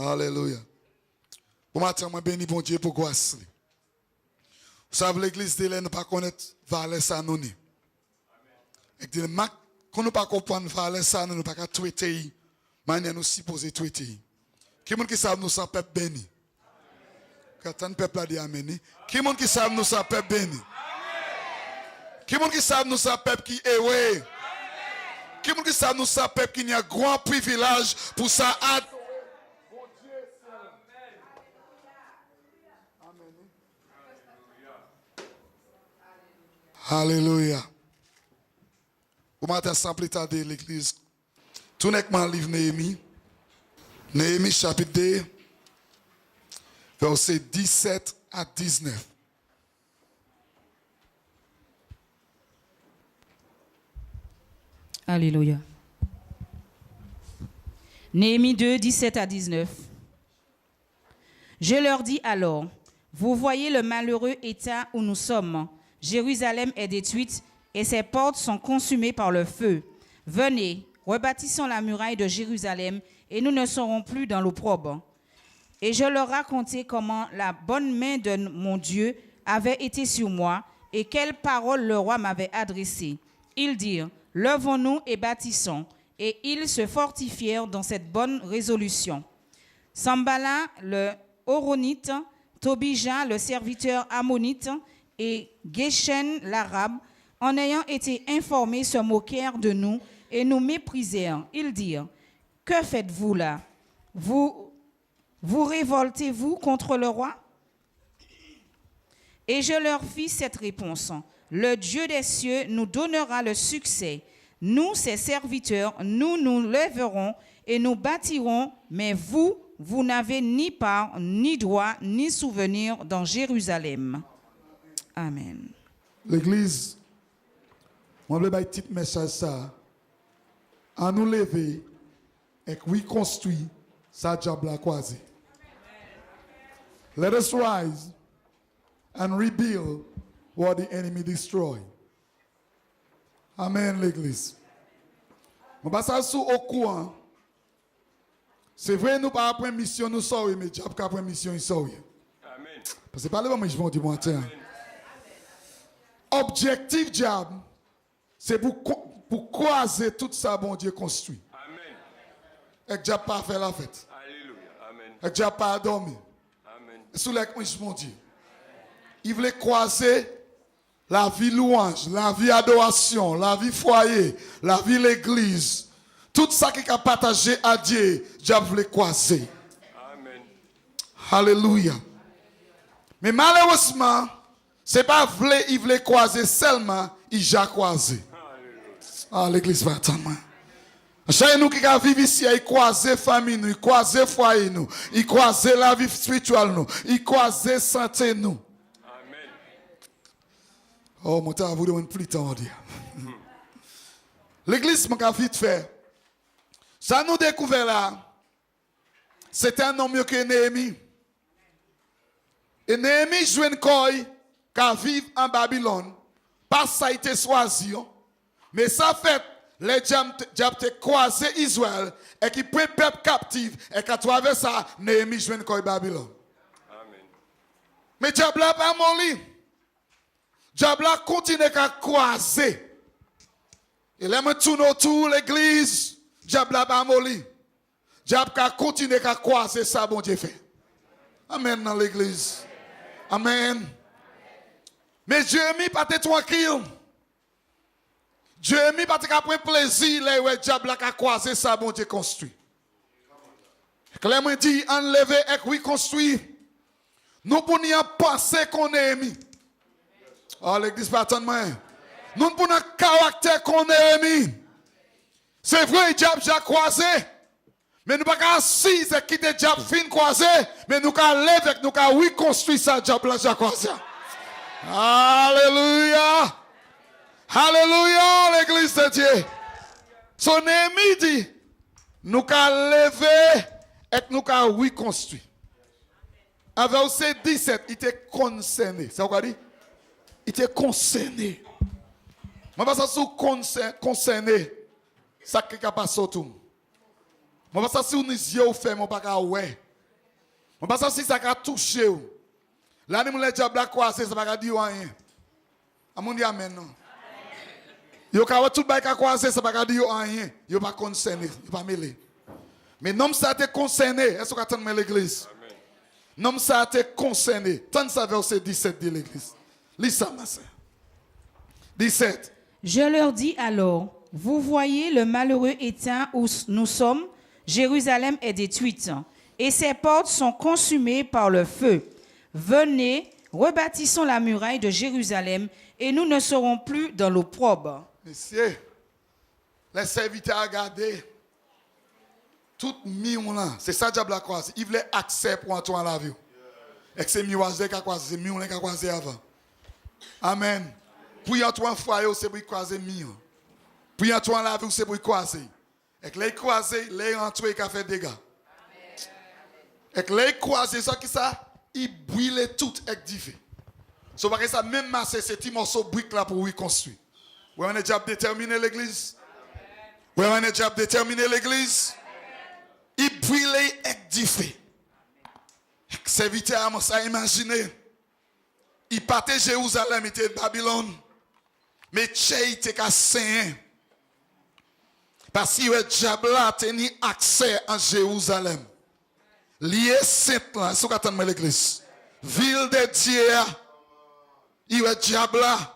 Alléluia. Pour matin, je bénis bon Dieu pour grâce. Vous savez, l'église de l'Église, nous ne pas connaître valeur ça nous. Et que nous ne pas comprendre valeur ça nous, ne pas traiter, manière nous supposons traiter. Qui est-ce qui savent nous ça peuple béni? Quand un peuple a dit amen. Qui est-ce qui savent nous ça peuple béni? Qui est-ce qui savent nous ça peuple qui est ouais? Qui est-ce qui savent nous ça peuple qui a un grand privilège pour ça? Alléluia. Pour matin, sans plus tarder, l'église. Tout n'est que mon livre Néhémie. Néhémie chapitre 2, versets 17 à 19. Alléluia. Néhémie 2, 17 à 19. Je leur dis alors, vous voyez le malheureux état où nous sommes. Jérusalem est détruite et ses portes sont consumées par le feu. Venez, rebâtissons la muraille de Jérusalem et nous ne serons plus dans l'opprobre. Et je leur racontai comment la bonne main de mon Dieu avait été sur moi et quelles paroles le roi m'avait adressées. Ils dirent, levons-nous et bâtissons. Et ils se fortifièrent dans cette bonne résolution. Sambala, le Horonite, Tobija, le serviteur ammonite, et Geshen l'arabe, en ayant été informés, se moquèrent de nous et nous méprisèrent. Ils dirent, que faites-vous là? Vous révoltez-vous contre le roi? Et je leur fis cette réponse, le Dieu des cieux nous donnera le succès. Nous, ses serviteurs, nous nous lèverons et nous bâtirons, mais vous n'avez ni part, ni droit, ni souvenir dans Jérusalem. Amen. L'église, moi, je vais un petit message ça. À nous lever et que construire sa job la croisée. Let us rise and rebuild what the enemy destroyed. Amen, l'église. On va ça sous au courant. C'est vrai, nous pas après mission, nous sommes, mais job après mission, il sort. Amen. Parce que pas le moment, je vais dire matin. Objectif job, c'est pour croiser tout ça, bon Dieu construit. Amen. Et que job pas fait la fête. Alléluia. Amen. Et que job pas dormi. Amen. Sous les mon Dieu. Il voulait croiser la vie louange, la vie adoration, la vie foyer, la vie l'église. Tout ça qui a partagé à Dieu, Dieu voulait croiser. Amen. Alléluia. Mais malheureusement, c'est pas vrai, il voulait croiser seulement, il a croisé. Ah, l'église va attendre. Chacun nous qui vivons ici, il croise famille nous, il croise foyer nous, il croise la vie spirituelle nous, il croise santé nous. Amen. Oh, mon temps, vous demandez plus de temps. L'église m'a vite fait. Ça nous découvert là. C'était un homme que Néhémie. Et Néhémie joue une coille qui vit en Babylone. Pas ça a été choisi. Mais ça fait les diables croisé Israël et qui prend peuple captif et qu'à travers ça, Néhémie joue une coille Babylone. Amen. Mais diable n'a pas molli. Diable a continué à croiser. Il aime tourner autour l'église. Diable n'a pas molli. Diable a continué à croiser ça, bon Dieu fait. Amen dans l'église. Amen. Mais Dieu mis pas tranquille. Dieu mis pas prendre plaisir là où diable a croisé ça, bon Dieu construit. Clément dit enlever et oui construit. Nous pour n'y penser qu'on est mis. Oh l'église pas attendre moi. Nous pour un caractère qu'on est mis. C'est vrai, diable a croisé. Mais nous ne pouvons pas assis et quitter le diable fin croisé. Mais nous pouvons lever, nous pouvons reconstruire ça, diable a croisé. Alléluia. Alléluia, l'église de Dieu. Son Néhémie dit, nous qu'à lever et nous qu'à reconstruire. En verset 17, il était concerné. C'est quoi dit? Il était concerné. Je ne sais pas si concerné, ça qui a passé tout. Je ne sais pas si vous avez yeux fermés, je ne sais pas ouais. Je ne sais pas si ça a touché. Là, nous les diables croisés, ça ne va pas dire rien. Amen dit amen non. Yo ka tout bail ka croisé, ça ne va pas dire rien. Yo pas concerné, yo pas mêlé. Mais non ça t'est concerné, est-ce que attend l'église? Non ça t'est concerné. Tant ça verset 17 de l'église. Lis ça ma sœur. 17. Je leur dis alors, vous voyez le malheureux état où nous sommes, Jérusalem est détruite, et ses portes sont consumées par le feu. Venez, rebâtissons la muraille de Jérusalem, et nous ne serons plus dans l'opprobre. Messieurs, les serviteurs regardez, tout million là, c'est ça diable la croise. Il voulait accès pour entrer la vie. Et que c'est miroir qui a croisé, c'est million qui a croisé avant. Amen. Pour y entrer en foyer, c'est pour y croiser million. Pour y entrer en la vie, c'est pour y croiser. Et que les croisés, les rentrés qui a fait des dégâts. Et que les croisés, ça qui ça, ils brûlent tout édifié. So parce que ça même massé ces petits morceaux de briques là pour reconstruire. Oui, on est déjà déterminé l'église. Oui, on est déjà déterminé l'église. Il brûle édifié. Serviteur à ça imaginer. Il partait Jérusalem, il était Babylone. Mais Tché était qu'à Saint. Parce que le diable a tenu accès à Jérusalem. Lié saint là, c'est ce qu'attend l'église. Ville de Dieu. Il est diable là.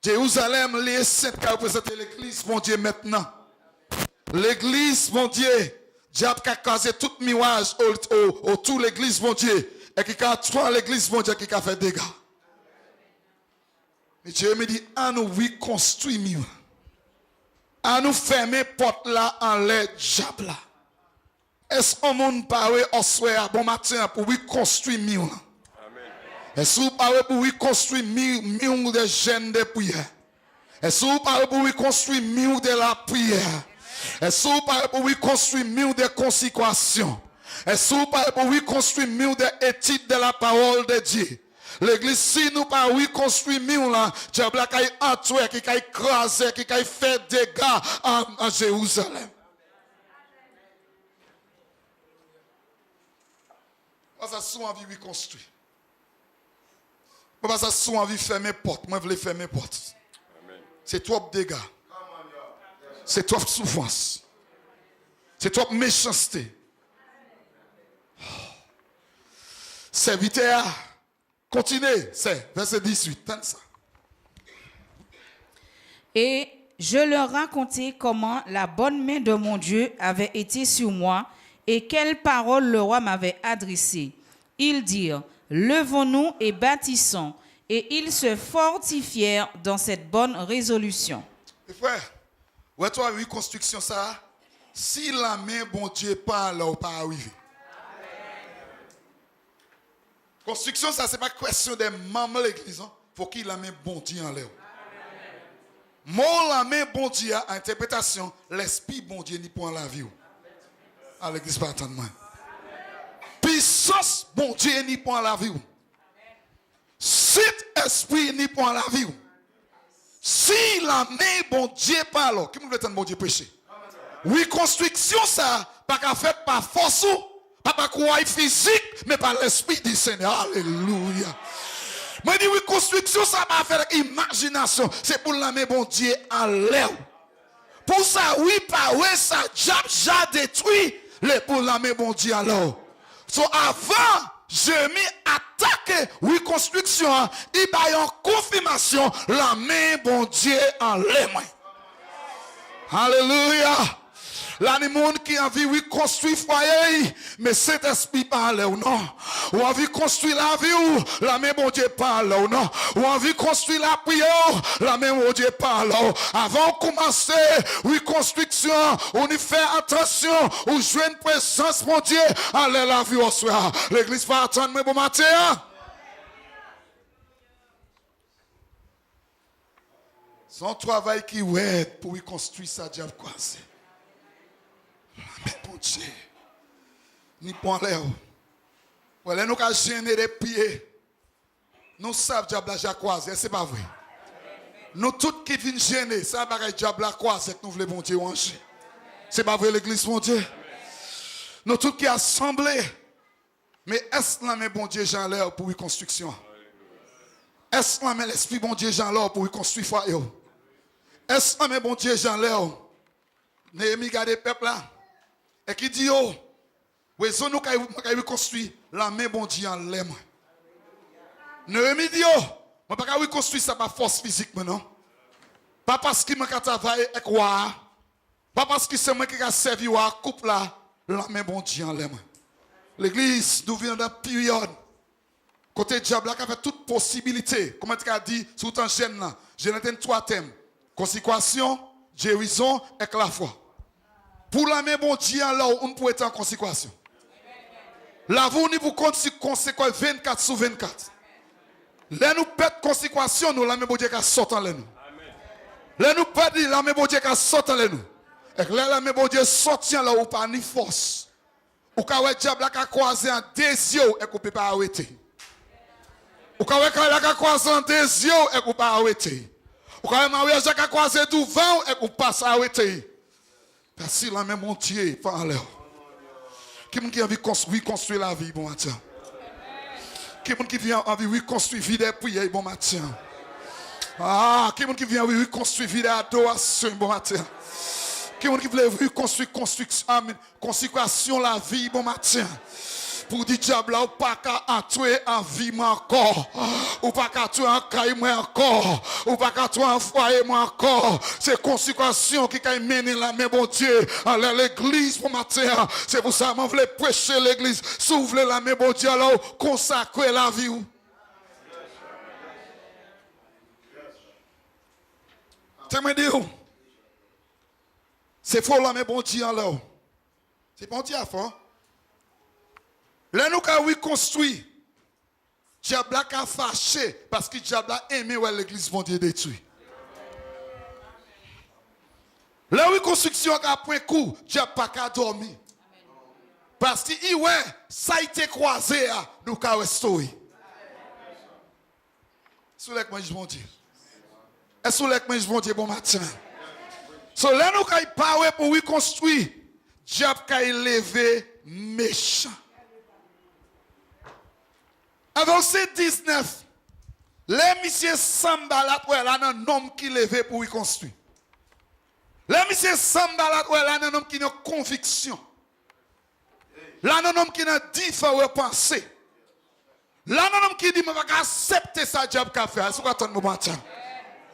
Jérusalem, lié saint qui représente l'église, mon Dieu, maintenant. L'église, mon Dieu. Diable qui a causé tout mirage autour de l'église, mon Dieu. Et qui a tué l'église, mon Dieu, qui a fait des dégâts. Et Dieu me dit, à nous reconstruire mieux. À nous fermer porte là en l'air diable là. Est-ce qu'on monde parle au soir bon matin pour reconstruire mieux? Est-ce qu'on parle pour reconstruire mieux des jeunes de prière? Est-ce qu'on parle pour reconstruire mieux de la prière? Est-ce qu'on parle pour reconstruire mieux des consécrations? Est-ce qu'on parle pour reconstruire mieux des études de la parole de Dieu? L'église, si nous pas reconstruire mieux là, diable qui a entré, qui a écrasé, qui a fait des dégâts en Jérusalem. Parce que si on envie de reconstruire. Parce que si on envie de fermer porte, moi je veux fermer porte. C'est trop de dégâts. C'est trop de souffrance. C'est trop de méchanceté. Serviteur, continuez, c'est verset 18. Tente ça. Et je leur racontai comment la bonne main de mon Dieu avait été sur moi et quelles paroles le roi m'avait adressées. Ils dirent, levons-nous et bâtissons. Et ils se fortifièrent dans cette bonne résolution. Mes frères, ouais, toi, reconstruction, ça, si la main, bon Dieu, pas là, ou pas arriver. Construction, ça, c'est pas question des membres de l'église. Il faut qu'il la main, bon Dieu, en l'air. Moi, la main, bon Dieu, à interprétation, l'esprit, bon Dieu, ni point la vie. À l'église, pas attendre moi. Puissance, bon Dieu, ni point la vie. Cet esprit, ni point la vie. Si la main, bon Dieu, pas là, qui me veut entendre bon Dieu pécher? Oui, construction, ça, pas qu'à faire par force, pas par quoi physique, mais par l'esprit du Seigneur. Alléluia. Moi, je dis, oui, construction, ça va faire imagination. C'est pour la main, bon Dieu, en l'air. Pour ça, oui, pas, oui, ça, déjà détruit, pour la main, bon Dieu, alors. So, avant, je m'y attaque, oui, construction, il y a une confirmation, la main, bon Dieu, en l'air. Alléluia. Là, les gens qui ont envie de construire foyer, mais cet esprit parle ou non. Ou envie de construire la vie, ou la même bon Dieu parle ou non. Ou envie de construire la prière, la même bon Dieu parle. Avant de commencer, oui, construction, on y fait attention, ou jouer une présence, mon Dieu, allez la vie au soir. L'église va attendre, mais bon matin. Son travail qui ouais pour reconstruire sa diable croisé. Mais bon Dieu. Ni point l'air. Voilà, nous avons gêné des pieds. Nous savons que diable a croisé, c'est pas vrai. Nous tous qui viennent gêner, ça va être diable a croisé que nous voulons bon Dieu manger. C'est pas vrai l'église mon Dieu. Nous tous qui assemblés. Mais est-ce là mais bon Dieu Jean l'air pour reconstruction? Est-ce là mais l'esprit bon Dieu Jean l'air pour reconstruire foyer? Est-ce là mais bon Dieu Jean l'air? Néhémie garde le peuple là. Et qui dit oh, oui, ça nous avons reconstruit la main bon Dieu en l'aime. Néhémie dit oh, je ne peux pas reconstruire ça par force physique maintenant. Pas parce que je travaille avec moi. Pas parce que c'est moi qui a servi à couple là, la main bon Dieu en l'aime. L'église, nous venons d'une période. Côté diable, qui a fait toute possibilité. Comment tu as dit, sur ton chaîne là, j'ai noté 3 thèmes. Consécration, guérison et la foi. Pour la main bon Dieu là, on peut être en consécration. Là, vous vous comptez conséquence 24 sur 24. Là, nous perdons conséquence, nous, la main bon Dieu qui sort en nous. Là, nous perdons la main bon Dieu qui sort en nous. Et là, la main bon Dieu sortit là, ou pas ni force. Ou quand le diable a croisé en deux yeux et qu'on ne peut pas arrêter. Ou quand le diable a croisé en deux yeux et qu'on ne peut pas arrêter. Ou quand le mariage a croisé devant et qu'on ne peut pas arrêter. Parce que la même mon Dieu pas en l'air. Qui a envie de construire la vie, bon matin. Qui vient envie de reconstruire la vie des prières, bon matin. Ah, qui vient reconstruire la vie d'adoration, bon matin. Qui veut reconstruire consécration la vie, bon matin. Pour dire diable là, ou pas qu'à entrer en vie moi encore. Ou pas qu'à entrer en caille moi encore. Ou pas qu'à entrer en foyer moi encore. C'est consécration qui a mené la main, bon Dieu, à l'église pour matin. C'est pour ça que je voulais prêcher l'église. S'ouvrir la main, bon Dieu, là, consacrer la vie. Tu me dis où? C'est faux là, mais bon Dieu là. C'est bon Dieu à fond. Là, nous avons reconstruit. Diable a fâché parce que diable a aimé l'église bon Dieu détruit. La reconstruction a pris coup, diable n'a pas dormi. Parce que ça a été croisé, nous avons restauré. Sous les mains, bon Dieu. Et sous les mains, bon Dieu, bon matin. So, là, nous avons parlé pour reconstruire. Diable a élevé méchant. À verset 19, les messieurs Sambalat, là, un homme qui levé pour reconstruire. Les messieurs Sambalat, là, un homme qui a une conviction. Là, un homme qui a différentes pensées. Là, un homme qui dit, je ne vais pas accepter ça, diable qu'a fait. Est-ce que vous attendez mon matin?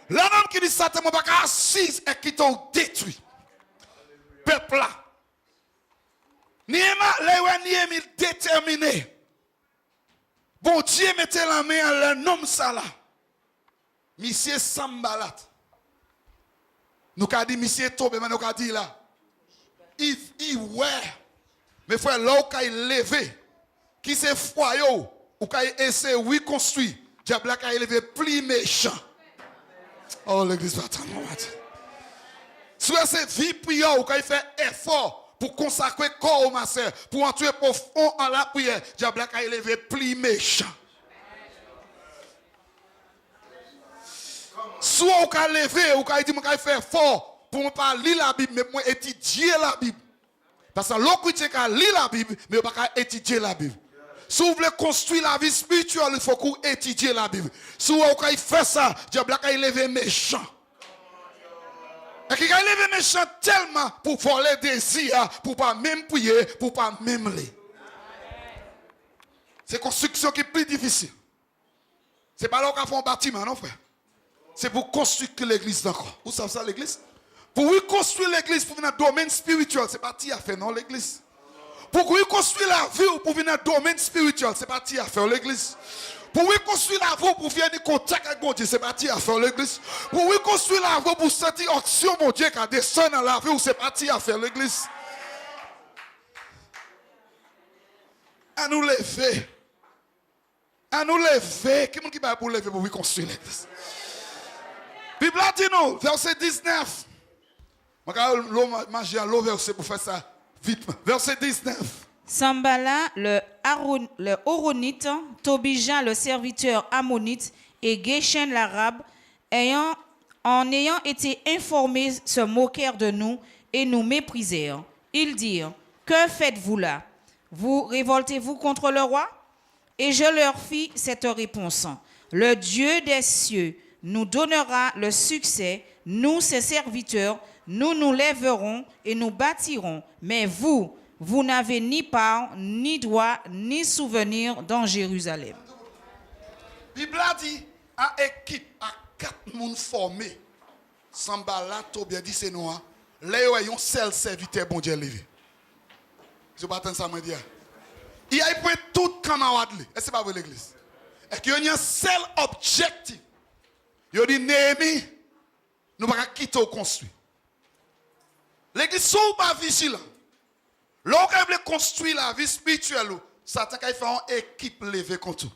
Là, un homme qui dit, ça, je ne vais pas assis et qui t'a détruit. Peuple là. Niémi déterminé. Bon Dieu mettait la main à un homme ça là. Monsieur Sambalat. Nous avons dit, monsieur Tobe, mais nous avons dit là. Il ouais. Mais frère, là où il levé, qui s'est foyé, ou qu'il essaie de reconstruire, diable a élevé plus méchant. Oh, l'église va t'en matin. Soit c'est vie prière, ou qu'il fait effort pour consacrer corps au masseur, pour entrer profond en la prière, diable a élevé plus méchant. Soit ou qu'il levé, ou qu'il dit qu'il fait effort pour ne pas lire la Bible, mais pour étudier la Bible. Parce que l'autre qui lit la Bible, mais pas étudier la Bible. Si vous voulez construire la vie spirituelle, il faut que vous étudiez la Bible. Si vous faites ça, diable a élevé méchant. Et qui a élevé méchant tellement pour faire les désirs, pour ne pas même prier, pour ne pas même lire. C'est une construction qui est plus difficile. Ce n'est pas là qu'on fait un bâtiment, non frère. C'est pour construire l'église d'encore. Vous savez ça l'église? Pour reconstruire l'église, pour venir dans le domaine spirituel, ce n'est pas qui a fait non l'église. Pour reconstruire la vie, pour venir dans le domaine spirituel, ce n'est pas qui a fait l'église. Pour reconstruire la vie, pour venir en contact avec mon Dieu, c'est pas qui a fait l'église. Pour reconstruire la vie, pour sentir action, mon Dieu, qui a descendu dans la vie, c'est pas qui a fait l'église. À nous lever. À nous lever. Qui est-ce qui va pour lever pour reconstruire l'église? Puis Bible a dit nous, verset 19. Je vais manger l'eau verset pour faire ça vite. Verset 19. Sambala, le Horonite, Tobija, le serviteur ammonite, et Geshen l'arabe, en ayant été informés, se moquèrent de nous et nous méprisèrent. Ils dirent, que faites-vous là? Vous révoltez-vous contre le roi? Et je leur fis cette réponse. Le Dieu des cieux nous donnera le succès, nous ses serviteurs, nous nous lèverons et nous bâtirons. Mais vous n'avez ni part, ni droit, ni souvenir dans Jérusalem. La Bible a dit, à équipe, à 4 personnes formées, Sambala, Tobia, dit c'est noir, là, il y a un seul serviteur, bon Dieu, levé. Je ne vais pas attendre ça, me dire. Il y a pris tout camarade, et ce n'est pas vrai l'église. Et qu'il y a un seul objectif. Il dit, Néhémie, nous ne pouvons pas quitter ou construire. L'église, si vous pas vigilant, lorsqu'on veut construire la vie spirituelle, Satan a fait une équipe levée contre tout.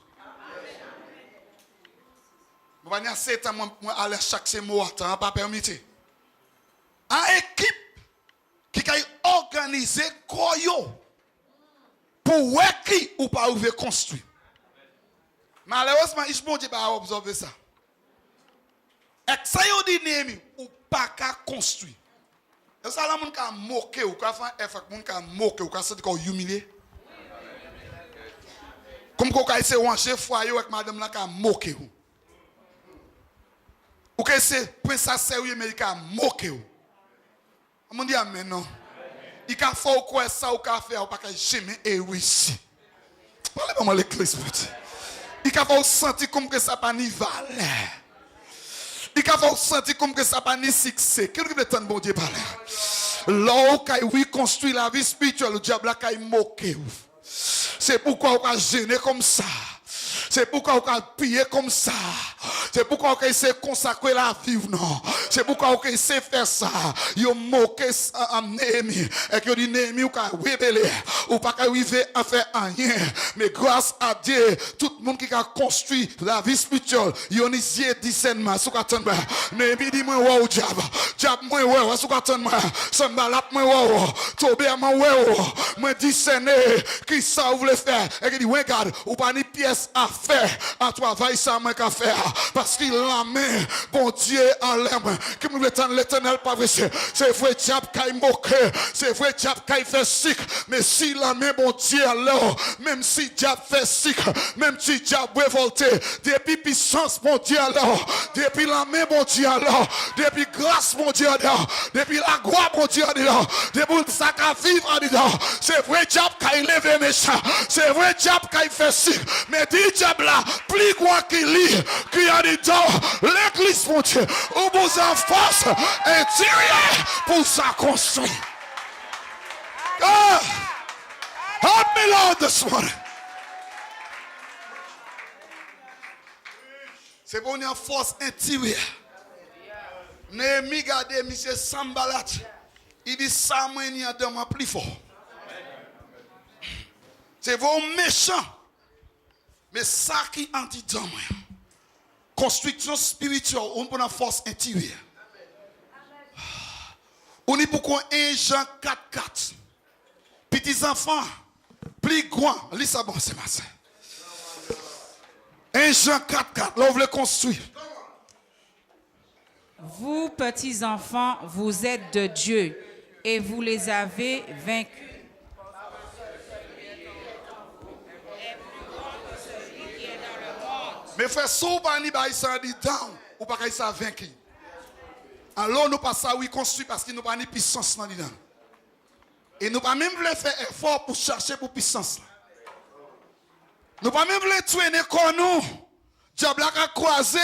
Je vais dire, Satan, je aller chaque mois, ça n'a pas permis. Une équipe qui a organisé Koyo pour qui ou pas ouvrir construire. Malheureusement, il ne peut pas observer ça. Et ça y est dit Néhémie, ou pas qu'à construire. Et ça, là, on peut moquer, ou peut faire effet, on peut moquer, ou peut se humilier. Comme quand on essaie de ranger foyer avec madame, là, on peut moquer. Ou que c'est princesse sérieux, mais il peut moquer. On dit, mais non. Il peut faire quoi ça, ou peut faire, ou pas jamais réussir. Parlez-moi l'église, petit. Il peut faire sentir comme que ça n'a pas ni valeur. Il peut faire sentir comme que ça n'a pas ni succès. Qu'est-ce que le bon Dieu parle? Là où il construit la vie spirituelle, le diable a moqué. C'est pourquoi on a gêné comme ça. C'est pourquoi on a pillé comme ça. C'est pourquoi on essaie de consacrer la vie, non. C'est pourquoi on essaie de faire ça. Ils ont moqué Néhémie. Et qu'ils ont dit Néhémie, ou a rebellé. Ou pas arriver à faire rien. Mais grâce à Dieu, tout le monde qui a construit la vie spirituelle, ils ont initié discernement. Néhémie dit, moi, wow, diable. Diable, moi, wow, est-ce que attends-moi? Sambalap, moi, wow. Tobia, moi, wow. Moi, discerner. Qui ça, vous voulez faire? Et il dit, regarde, ou pas ni pièce à faire. À travail, ça, moi, qu'à faire. Parce qu'il la main, bon Dieu, en l'aime. Qui me l'éternel, pas vrai. C'est vrai, diable, qui moque. C'est vrai, diable, qui fait sick. Mais si la main, bon Dieu, alors, même si diable fait sick, même si diable révolté, depuis puissance, mon Dieu, alors, depuis la main, mon Dieu, alors, depuis grâce, mon Dieu, alors, depuis la gloire, mon Dieu, alors, depuis ça qui vivre, alors, c'est vrai, diable, qui lève méchant. C'est vrai, diable, qui fait sick. Mais dit diable là, plus quoi qu'il lit, qui a dit l'église, mon Dieu, où vous en force intérieure pour ça construire. Ah! Help me, Lord, this morning. C'est pour une force intérieure. Néhémie garde M. Sambalat. Il dit ça, moi, il y a deux mois plus fort. C'est vos méchants. Mais ça qui en dit dans moi. Construction spirituelle, on peut une force intérieure. On est pourquoi 1 Jean 4:4. Petits enfants, plus grands, lis ça bon, c'est ma soeur. 1 Jean 4:4, là on veut construire. Vous, petits enfants, vous êtes de Dieu et vous les avez vaincus. Mais frère, si vous n'avez pas dit down, ou pas ça vaincu. Alors nous pas ça oui construit parce que nous pas ni puissance dans dedans. Et nous pas même voulu faire effort pour chercher pour puissance. Nous pas même voulu tuer comme nous. Diable a croisé.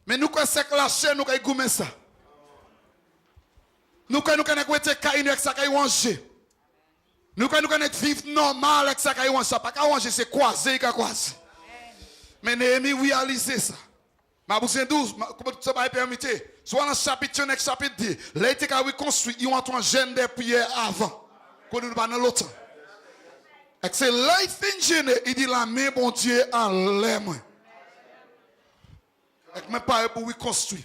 Mais nous quand c'est lâcher nous quand goumer ça. Nous quand nous être caïn avec ça quand manger. Nous quand vivre normal avec ça quand manger, pas quand manger c'est croiser quand croiser. Mais Néhémie réalisait ça. Ma bouche 12, ça va permettre. Soit dans le chapitre 1 et chapitre 2, là, il a reconstruit, ils ont un gène de prière avant. Qu'on nous pas dans l'autre. Et c'est life engineer, il dit la main, bon Dieu, en l'air. Et même pas pour reconstruire.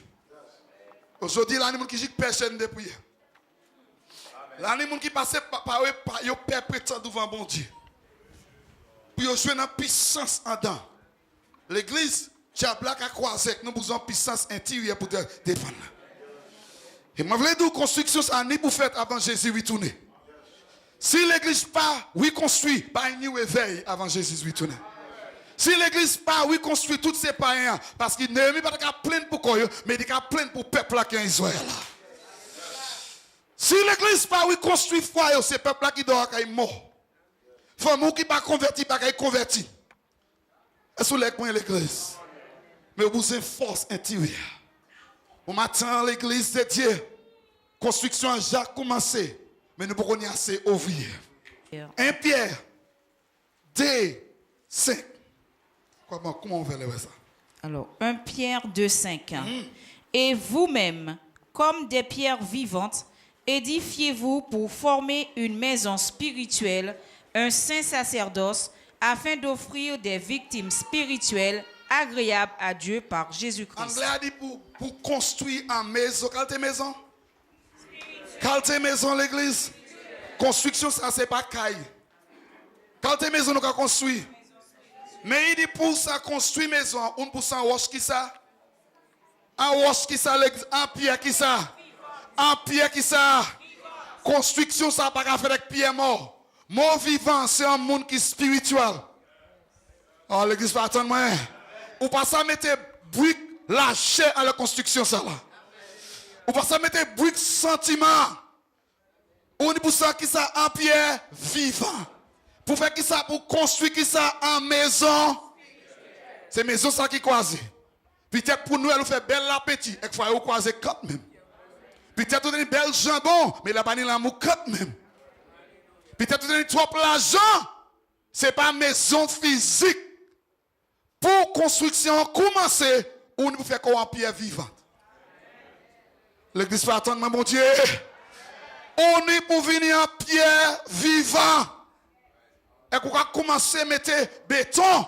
Aujourd'hui, là, il y a des gens qui disent que personne ne prie. Là, il y a des gens qui passent par eux, ils perpétuent devant bon Dieu. Puis ils jouent dans la puissance en dedans. L'église, diable a croisé que nous avons une puissance intérieure pour défendre. Et moi, je veux dire, construction, ça n'est pas faite avant Jésus retourner. Si l'église pas, oui, construit, pas un réveil avant Jésus retourner. Si l'église pas, oui, construit tous ces païens, parce qu'il n'est pas plein pour quoi, mais il est plein pour le peuple qui est en Israël. Si l'église pas, oui, construit foi, c'est le peuple qui doit être mort. Femme qui pas converti, pas converti. Est-ce que l'église? Mais vous avez une force intérieure. Au matin, l'église de Dieu, construction a déjà commencé, mais nous pouvons y assez ouvrir. 1 Pierre 2, 5. Comment on va lire ça? Alors, 1 Pierre 2, 5. Et vous-même, comme des pierres vivantes, édifiez-vous pour former une maison spirituelle, un saint sacerdoce, afin d'offrir des victimes spirituelles agréables à Dieu par Jésus-Christ. Anglais a dit pour construire une maison. Quelle maison? Quelle maison l'église? Construction, ça, c'est pas caille. Quelle maison nous avons construit? Mais il dit pour ça construire maison, on pour ça roche qui ça? Un roche qui ça l'église? Un pierre qui ça? Un pierre qui ça? Construction, ça pas qu'à faire avec pierre mort. Mort vivant, c'est un monde qui est spirituel. Oh, l'église va attendre moi. Ou pas ça mettre briques lâchées à la construction ça là. Ou pas ça mettre briques sentiments. Ou pour ça qui ça en pierre vivant. Pour faire qui ça pour construire qui ça en maison. C'est maison ça qui croise. Peut-être pour nous elle fait bel appétit et faut croiser quand même. Peut-être on a une belle jambon mais la pas ni l'amour quand même. Peut-être on a trop l'argent. C'est pas maison physique. Pour construction commencer, on nous fait quoi en pierre vivante. L'église va attendre, mon Dieu. On est pour venir en pierre vivante. Et qu'on va commencer à mettre béton.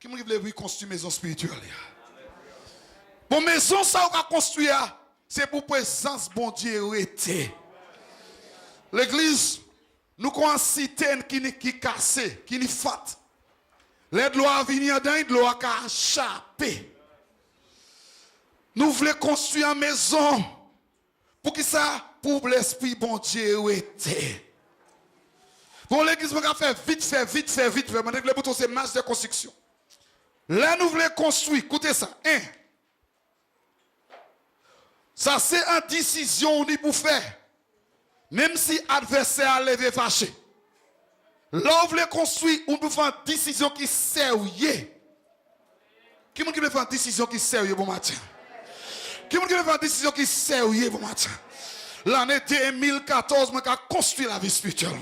Qui me veut construire une maison spirituelle? Bon, maison, ça, on va construire, c'est pour présence, bon Dieu, été. L'église, nous avons un citerne qui est cassé, qui est fat. Les doigts venir dans, les doigts échapper. Nous voulons construire une maison. Pour qui ça? Pour l'esprit, bon Dieu, était. Pour l'église, on va faire vite, faire vite, faire vite. Maintenant, le bouton, c'est marche de construction. Là, nous voulons construire. Écoutez ça. Ça, c'est une décision pour faire. Même si l'adversaire a levé fâché. Là, vous voulez construire, on peut faire une décision qui est sérieuse. Qui veut faire une décision qui est sérieuse bon matin? Qui veut faire une décision qui est sérieuse bon matin? L'année 2014, je vais construire la vie spirituelle.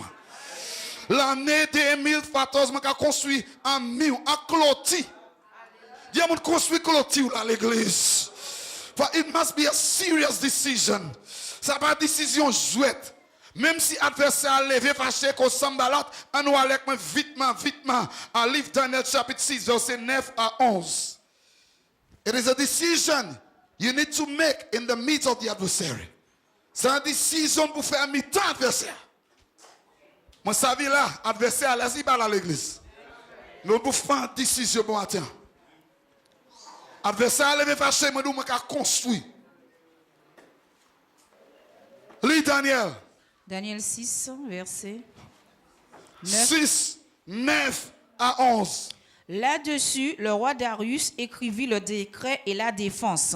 L'année 2014, je vais construire un mur, un clôture. Il y a un construire clôture à l'église. It must be a serious decision. Ça pas une décision jouette. Même si l'adversaire a levé fâché qu'on s'en balade, on va aller vitement. À livre Daniel chapitre 6, verset 9 à 11. It is a decision you need to make in the midst of the adversary. C'est une décision pour faire mi-temps adversaire. Moi, ça vie là, adversaire, allez-y à l'église. Nous devons faire une décision pour matin. Adversaire a levé fâché, mais nous devons construire. Lis Daniel. Daniel 6, verset 9. 6, 9 à 11. Là-dessus, le roi Darius écrivit le décret et la défense.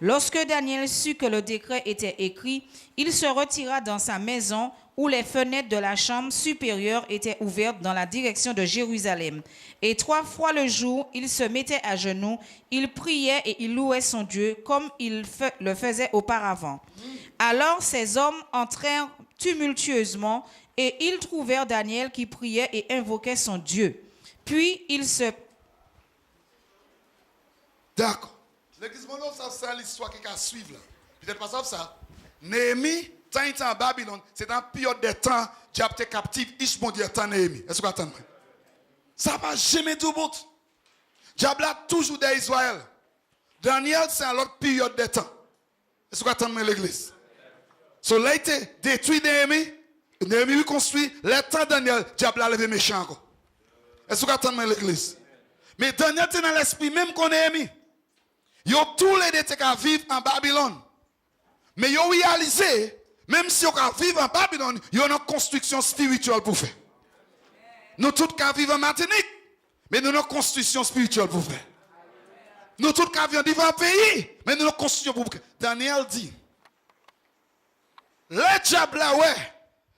Lorsque Daniel sut que le décret était écrit, il se retira dans sa maison où les fenêtres de la chambre supérieure étaient ouvertes dans la direction de Jérusalem. Et 3 fois le jour, il se mettait à genoux, il priait et il louait son Dieu comme il le faisait auparavant. Alors ces hommes entrèrent tumultueusement et ils trouvèrent Daniel qui priait et invoquait son Dieu. Puis ils se... D'accord. L'église mondiale, ça c'est l'histoire qui va suivre là. Peut-être pas ça. Néhémie, quand il était en Babylone, c'est un période de temps, Dieu était captif, il m'a dit tant Néhémie. Est-ce que vous attendez? Ça va jamais tout bout. Dieu a toujours d'Israël. Daniel, c'est à l'autre période de temps. Est-ce que vous attendez l'église? So, là, il était détruit Néhémie. Néhémie construit. Le temps Daniel, diable a levé méchant encore. Est-ce que vous attendez l'église? Mais Daniel était dans l'esprit même qu'on Néhémie. Ils ont tous les deux qui vivent en Babylone. Mais ils ont réalisé, même si on vivent en Babylone, il y a une construction spirituelle pour faire. Nous tous qui vivons en Martinique, mais nous avons une construction spirituelle pour faire. Nous tous qui vivons dans différents pays, mais nous avons une construction pour faire. Daniel dit, le diable là, ouais,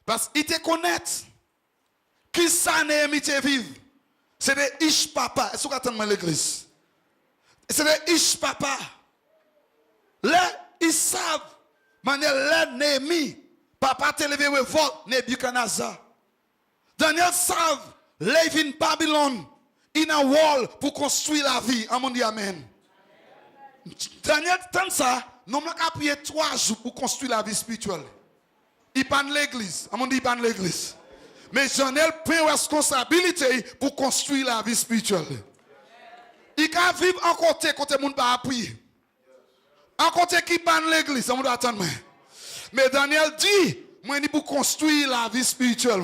parce qu'il te connaît, qui ça Néhémie te vive, c'est des ish papa. Est-ce que vous attendez l'église? C'est des ish papa. Là, ils savent. Manière Néhémie, papa te levé révolte, Nebuchadnezzar. Daniel savent, live in Babylon, in a wall pour construire la vie. Amen, dit amen. Daniel, tant ça, nous avons prié 3 jours pour construire la vie spirituelle. Il pas de l'église. Amen, dit il pas de l'église. Mais Daniel prend responsabilité pour construire la vie spirituelle. Il peut vivre en côté monde pas prier. En côté qui banne l'église, on doit attendre. Mais Daniel dit, moi, il pour construire la vie spirituelle.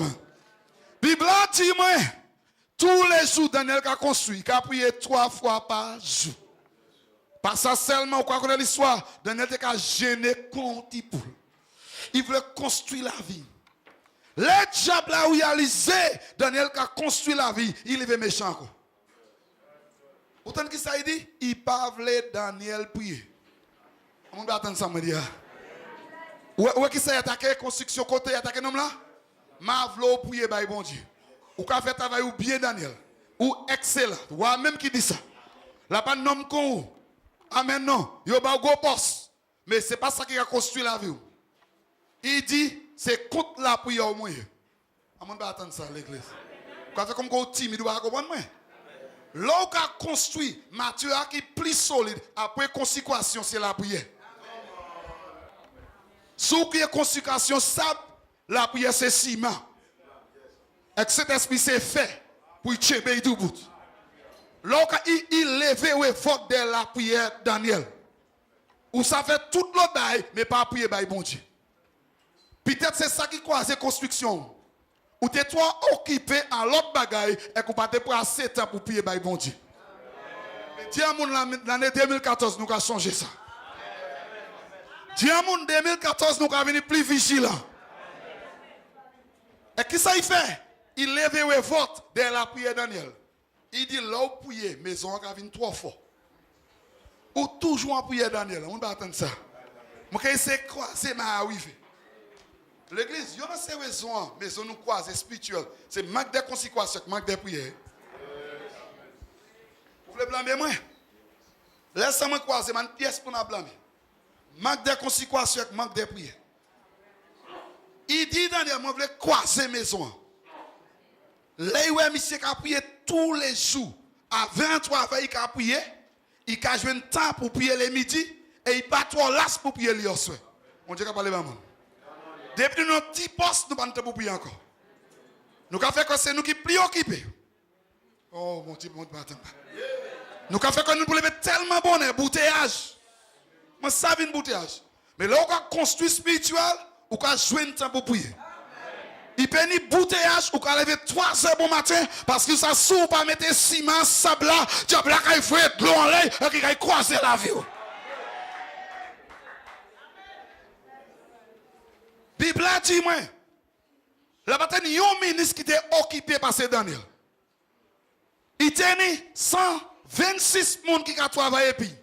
Bible dit, moi, tous les jours, Daniel a construit, il a prié 3 fois par jour. Pas ça seulement, on connaît l'histoire, Daniel a gêné contre pour. Il voulait construire la vie. Le diable a réalisé, Daniel a construit la vie, il est méchant. Autant que ça il dit, il pas voulait Daniel prier. On va attendre ça, me dire. Où est-ce que ça attaqué la construction côté, attaqué l'homme là? Ma vlo prier, by bon Dieu. Ou qu'a fait travail ou bien Daniel. Ou excellent. Ou même qui dit ça. La pas nom qu'on. Amen non. Yo ba go poste. Mais c'est pas ça qui a construit la vie. Il dit, c'est contre la prière au moins. On va attendre ça, l'église. Quand fait comme qu'on timide, ou pas comprendre moi. Là où on a construit, Matthieu qui est plus solide, après consécration, c'est la prière. Sous qui est consécration, ça, la prière c'est ciment. Et cet esprit c'est fait pour y tchéber du bout. Là où il levé ou faute de la prière Daniel. Ou ça fait tout l'autre bail, mais pas prier by bon Dieu. Peut-être c'est ça qui croise la construction. Ou t'es toi occupé en l'autre bagaille et qu'on pas te prendre 7 ans pour prier by bon Dieu. Diamond l'année 2014 nous avons changé ça. Diamond 2014 nous avons venu plus vigilant. Et qui ça il fait? Il lève et vote de la prière Daniel. Il dit là où prier, maison a venu 3 fois. Ou toujours en prière Daniel. On va attendre ça. Moi c'est quoi? C'est ma arrivée. L'église, il y a ces raisons, mais on nous croise spirituel. C'est manque de conséquences, manque de prière. Vous voulez blâmer moi? Laissez-moi croiser, une pièce pour nous blâmer. Manque de conséquences, manque de prière. Il dit Daniel, moi, je veux croiser maison. Là, monsieur qui a prié tous les jours. À 23 heures, il a prié. Il a joué un temps pour prier les midi. Et il n'a pas trop las pour prier les soir. On dit qu'il a parlé maman. Depuis notre petit poste, nous ne pouvons pas prier encore. Nous avons fait que c'est nous qui prions occupés. Oh mon Dieu, mon Dieu, attends. Nous avons fait que nous pouvons tellement bonheur, bouteillage. Moi, ça vient bouteillage. Mais là, on a construit spirituel, on a joué un temps pour prier. Il peut ni bouteillage, ou qu'on lever 3 heures bon matin, parce que ça s'ouvre pas mettre ciment, sable là, diable là, qu'il faut être de l'eau en l'air, et qu'il faut croiser la vie. Bible dit moi, la bataille il y a un ministre qui était occupé par ces Daniel. Il tenait 126 personnes qui ont travaillé puis.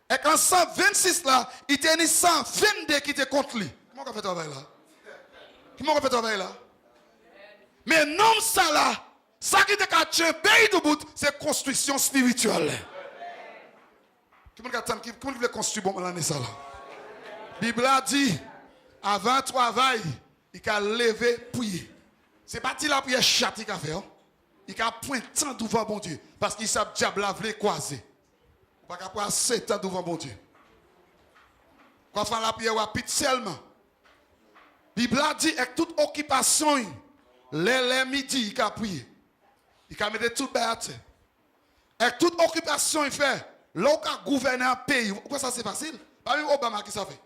Et quand 126 là, il tenait 122 qui étaient contre lui. Comment on fait travail là? Comment on fait travail là? Mais non ça là, ça qui était caché pays de bout, c'est construction spirituelle. Comment vous voulez construire bon l'année ça là? Bible dit avant travail, il a levé prier. C'est pas la prière chatte qu'il a fait. Il a point temps devant bon Dieu. Parce qu'il s'est diable la vle croiser. Pas qu'à prendre 7 ans devant bon Dieu. Quand on fait la prière rapide seulement. Bible a dit avec toute occupation, les midi, il a prié. Il a mis tout à terre. Avec toute occupation, il fait. L'on a gouverné un pays, pourquoi ça c'est facile? Pas même Obama qui ça fait.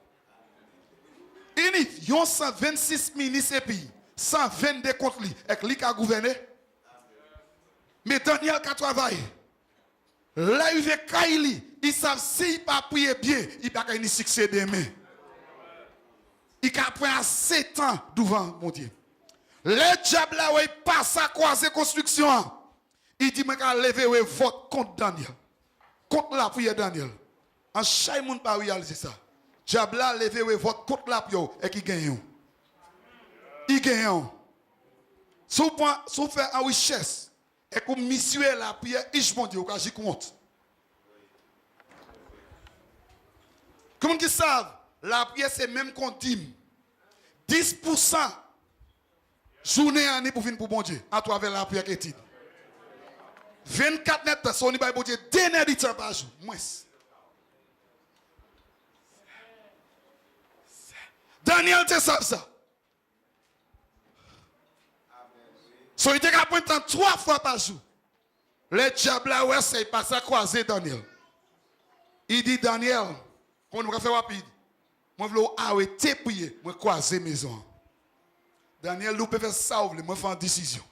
Il y a 126 ministres et pays, 122 contre lui, et lui qui a gouverné. Mais Daniel qui a travaillé. Là, il fait Kaili, ils savent s'il pas prier bien, il pas gagner succès demain. Il a pris à 7 ans devant mon Dieu. Le diable là, il passe à croiser construction. Il dit, je vais lever vote contre Daniel. Contre la prière Daniel. En chaque monde pas réaliser ça. Diable là, lever vote contre la prière et qui gagne. Il gagne. Si vous faites en richesse, et que monsieur la prière, il bon Dieu, j'y compte. Comment ils savent? La prière, c'est même qu'on dit 10% journée année pour venir pour bon Dieu, à travers la prière qui est 24 net, son niveau bon Dieu, 2 net par jour, moins. Daniel, tu sais ça. So, il était capable de 3 fois par jour. Le diable là, ouais, c'est pas ça croiser Daniel. Il dit, Daniel, on va faire rapide. Moi, je veux arrêter de prier. Moi, croiser maison. Daniel, nous pouvons faire ça, moi, faire une décision.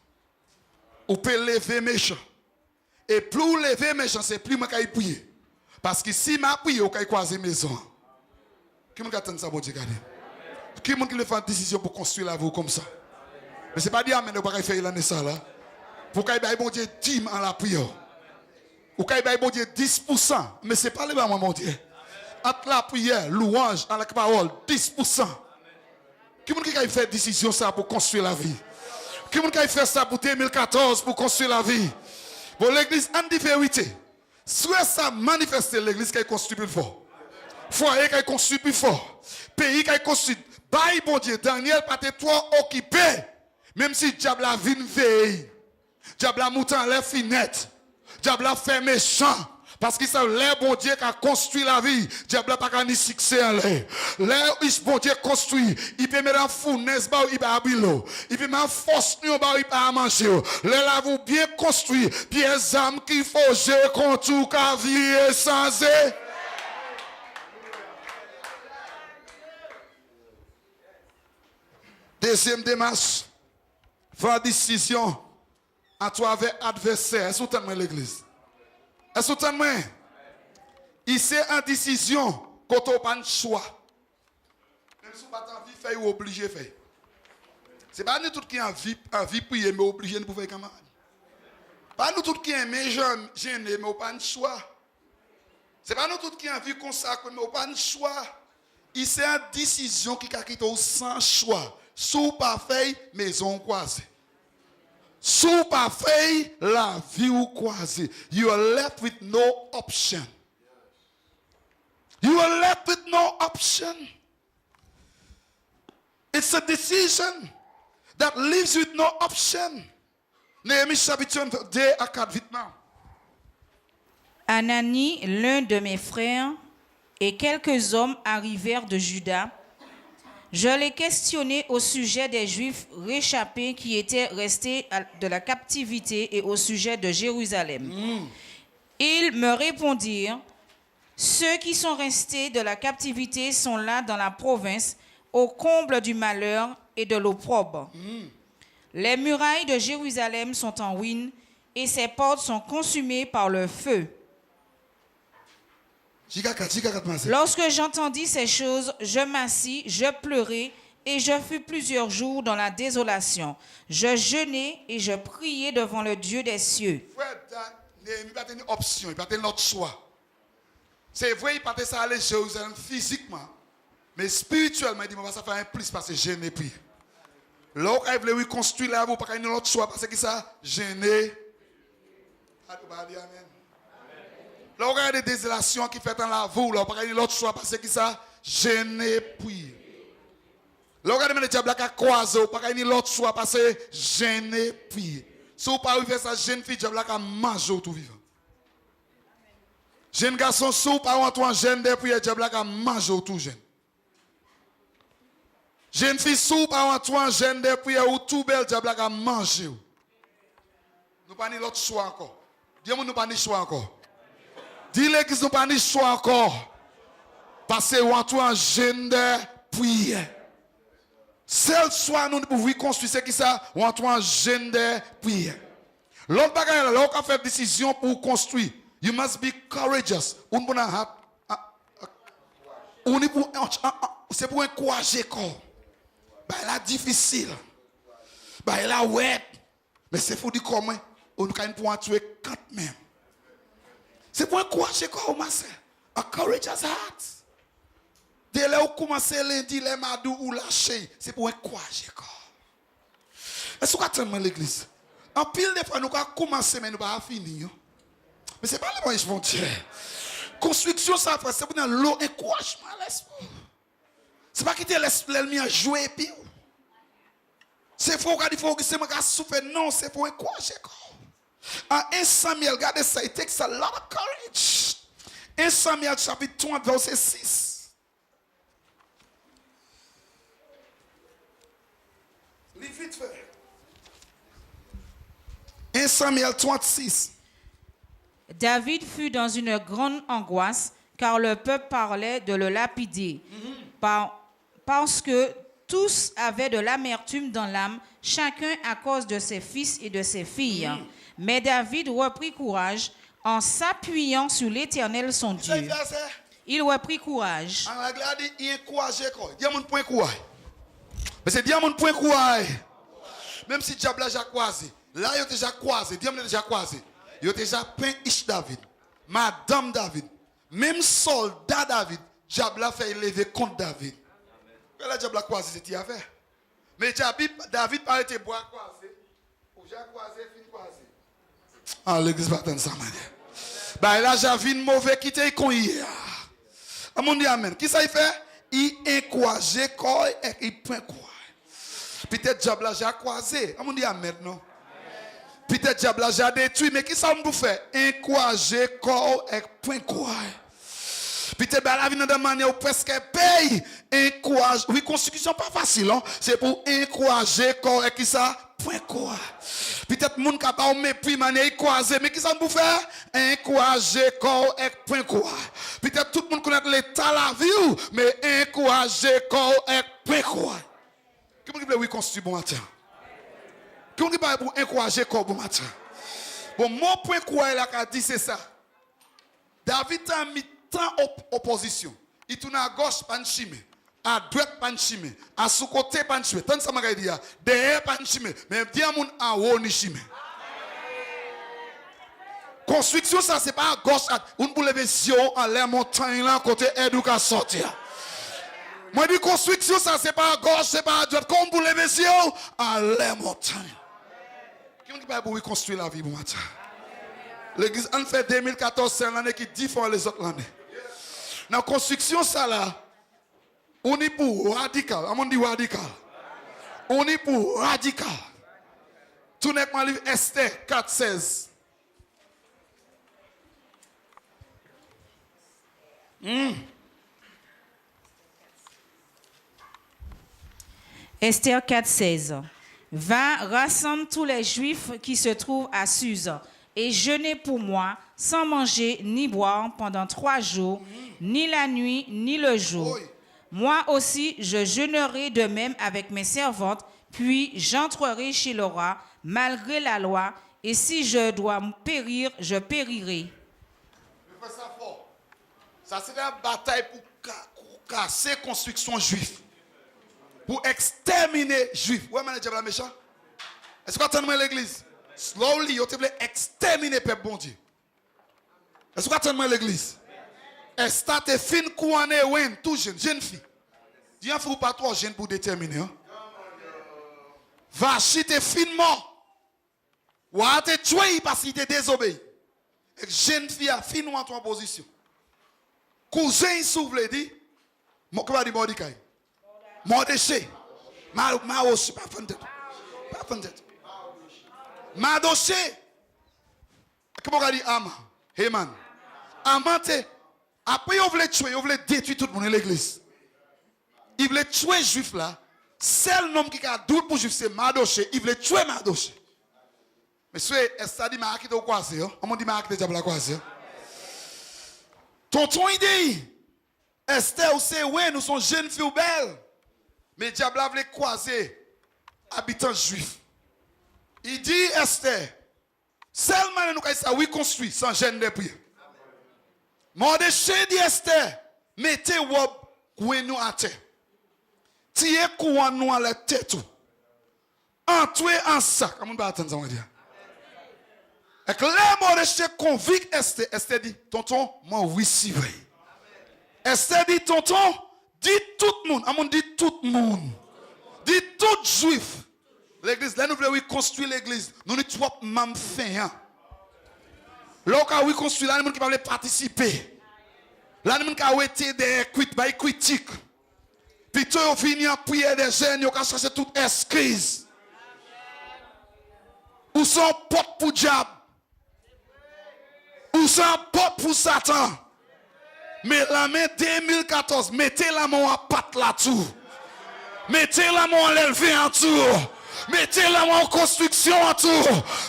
Ou peut lever méchant. Et plus vous lever méchant, c'est plus moi qui prier. Parce que si je prie, vous pouvez croiser maison. Qui m'a attend ça, bon Dieu, regardez. Qui m'a fait une décision pour construire la vie comme ça? Mais ce n'est pas dire, mais nous ne pouvons pas faire l'année ça là. Pour qu'il y ait bon Dieu 10 en la prière. Ou qu'il y ait bon Dieu 10%. Mais ce n'est pas le même, mon Dieu. Entre la prière, louange, à la parole, 10%. Qui a fait décision ça pour construire la vie? Qui a fait ça pour 2014 pour construire la vie? Pour l'église en vérité. Soit ça manifeste l'église qui est construite plus fort. Foyer qui est construit plus fort. Pays qui est construit. Bye bon Dieu, Daniel pas trop occupé. Même si diable a vine veille. Diable a mouton les finettes. Diable a fait méchant. Parce que ça, les bon Dieu qui a construit la vie, diable n'a pas ni succès en l'air. Les bon Dieu construit, il peut mettre en fournaise, il peut habiller. Il peut mettre en force, il peut manger. Les là vous bien construit, puis les âmes qui faut gérer contre tout la vie est sans. Deuxième démarche, faire décision à travers adversaire. Est-ce que vous avez l'église? Est-ce que vous avez? Il c'est une décision quand on n'a pas de choix. Même si vous n'avez pas envie de faire, vous obligé de faire. Ce n'est pas nous tous qui avons envie de prier, mais obligé de faire camarade. Pas nous tous qui aimons gêner, mais pas de choix. Ce n'est pas nous tous qui avons envie de consacrer, mais pas de choix. Il c'est une décision qui a quitté sans choix. Sous pas fait, maison croisée. Sous pas fait, la vie ou croisée. You are left with no option. You are left with no option. It's a decision that leaves you with no option. Néhémie chapitre 2 à 4, vite maintenant. Anani, l'un de mes frères, et quelques hommes arrivèrent de Juda. Je les questionnai au sujet des Juifs réchappés qui étaient restés de la captivité et au sujet de Jérusalem. Ils me répondirent, ceux qui sont restés de la captivité sont là dans la province, au comble du malheur et de l'opprobre. Les murailles de Jérusalem sont en ruine et ses portes sont consumées par le feu. Lorsque j'entendis ces choses, je m'assis, je pleurai et je fus plusieurs jours dans la désolation. Je jeûnai et je priai devant le Dieu des cieux. Il n'y a pas une option, il n'y a pas un autre choix. C'est vrai, il n'y a pas ça aller à Jérusalem physiquement, mais spirituellement, il dit, ça fait un plus parce que jeûner puis. Là, il veut reconstruire là, vous n'avez pas un autre choix parce que ça, jeûner. Amen. Là, on a des désolations qui fait dans la vie, là, on n'a pas l'autre choix parce que ça, gêner puis. Là, on a des diables qui croisent, on n'a pas l'autre choix parce que gêner puis. Si vous ne pouvez pas faire ça, jeune fille, diable qui mange tout vivant. Jeune garçon, si vous ne pouvez pas gêner puis, diable qui mange tout jeune. Jeune fille, si vous ne pouvez pas gêner puis, ou tout bel diable qui mange. Nous n'avons pas l'autre choix encore. Dis-moi, nous n'avons pas le choix encore. Dis l'église nous pas ni choix encore. Parce que on en jeûne de prière. Seul soit nous pour reconstruire ce qui ça, on en jeûne de prière. L'autre bagage là, on fait décision pour construire. You must be courageous. C'est pour encourager corps. Bah là difficile. Bah là ouais. Mais c'est pour dire comment on peut pour tuer quand même. C'est pour encourager corps ma sœur. A courageous heart. Dès là où commencer lundi les madou ou lâcher, c'est pour encourager corps. Est-ce qu'on attend l'église? En pile de fois nous avons commencé mais nous pas fini. Mais c'est pas le moyen frontière. Construction ça c'est pour dans l'eau encouragement l'esprit. C'est pas quitter l'ennemi à jouer et puis. C'est faux qu'il faut que c'est moi qui souffre non, c'est pour encourager corps. En 1 Samuel, regardez ça, it takes a lot of courage. 1 Samuel chapitre 30 verset 6. Lis vite fait. 1 Samuel 36. David fut dans une grande angoisse car le peuple parlait de le lapider. Parce que tous avaient de l'amertume dans l'âme, chacun à cause de ses fils et de ses filles. Mais David reprit courage en s'appuyant sur l'Éternel son Dieu. Il reprit courage. En anglais, il encourage quoi? Dis mon point courage. Mais c'est dire mon point courage. Même si diable a déjà croisé, là il a déjà croisé, diable a déjà croisé. Il a déjà peint Ish David, Madame David, même soldat David, diable a fait lever contre David. Mais là diable a croisé, c'est à faire. Mais David pas été bois croisé, ou j'ai croisé, fin croisé. Ah l'église va attendre ça man. Bah là j'ai vu mauvais quitter qu'on hier. Amon dit amen. Qui ça il fait? Il encourage quoi et il prend quoi. Peut-être diable a déjà croisé. Amon dit amen non. Peut-être diable a déjà détruit mais qui ça on peut faire? Encourager quoi et prend quoi. Peut-être la vie de manière où presque paye. Encourage. Oui, construction pas facile, hein? C'est pour encourager quoi et qui ça? Point quoi. Peut-être moun ka pa ou mépris manière croiser mais qui ça pour faire? Encourager quoi et point quoi. Peut-être tout le monde connaît l'état la vie mais encourager quoi et point quoi. Qui veut oui construire bon matin? Qui veut pour encourager quoi bon matin? Bon mon point quoi il a dit c'est ça. David a mis tant opposition. Il tourne à gauche pas chimé, à droite pas chimé, à sous côté pas chimé. Tant ça m'a dit derrière pas chimé, mais bien moun en haut ni chimé. Construction ça c'est pas à gauche, on peut lever yeux en l'air montagne là côté éducation sortir. Moi dis construction ça c'est pas à gauche, c'est pas à droite, comme pour lever yeux en l'air montagne. Qui on dit pas pour construire la vie bon matin. L'église en fait 2014 c'est l'année qui différent les autres années. Dans la construction, ça là, on est pour radical. On dit radical. On est pour radical. Tout n'est pas livre Esther 4:16. Esther 4:16. Va, rassemble tous les Juifs qui se trouvent à Suse et jeûnez pour moi sans manger ni boire pendant 3 jours, ni la nuit, ni le jour. Oui. Moi aussi, je jeûnerai de même avec mes servantes, puis j'entrerai chez le roi, malgré la loi, et si je dois périr, je périrai. Je fais ça fort. Ça c'est une bataille pour casser la construction juive. Pour exterminer juifs. Ouais, mais le méchant. Est-ce que vous attendez l'église? Slowly, vous devez exterminer le peuple bon Dieu. Est-ce que vous attendez l'église? Est-ce que tu es fin couronné ou tout jeune fille? Dieu ne faut pas trop jeune pour déterminer. Hein? Va chiter finement. Ou à te tuer parce qu'il te désobéit. Et jeune fille a finement en position. Cousin il s'ouvre dit. Comment dit Mordecai? Mordecai. Maroche. Pas fondette. Pas fondette. Madoché. Comment on dit Ama? Heman. Amante. Après, il voulait tuer, il voulait détruire tout le monde dans l'église. Il voulait tuer les juifs là. Seul nom qui a doute pour juif, c'est Madoché. Il voulait tuer Madoché. Mais est-ce que dit Maroche qui est au croisé? On m'a dit Maroche qui est déjà croisé. Tonton il dit, Esther, ou c'est ouais, nous sommes jeunes filles belles. Mais diable a voulu croiser habitants juifs. Il dit, Esther, seulement nous ça oui construit sans gêne de prière. Mordechai dit Esther, mettez robe coin nous à terre. Tirez courant nous à la tête. Entrez en sac. Comment on va attendre ça, on va dire? Et que là, Mordechai convict Esther. Esther dit, tonton, moi oui si vrai. Esther dit, tonton, dit tout le monde. Amon dit tout le monde. Dit tout juif. L'église, là nous voulons construire l'église. Nous nous trop même fin. Là où nous construire, là nous qui veulent participer. Là nous qui été des critiques. Puis tout au fini en prière des jeunes, nous qui chercher toute excuse. Ou sont porte pour diable. Ou sont porte pour Satan. Mais la main 2014, mettez la main à patte là-dessous. Mettez la main à l'élever en tout. Mettez la main en construction en tout.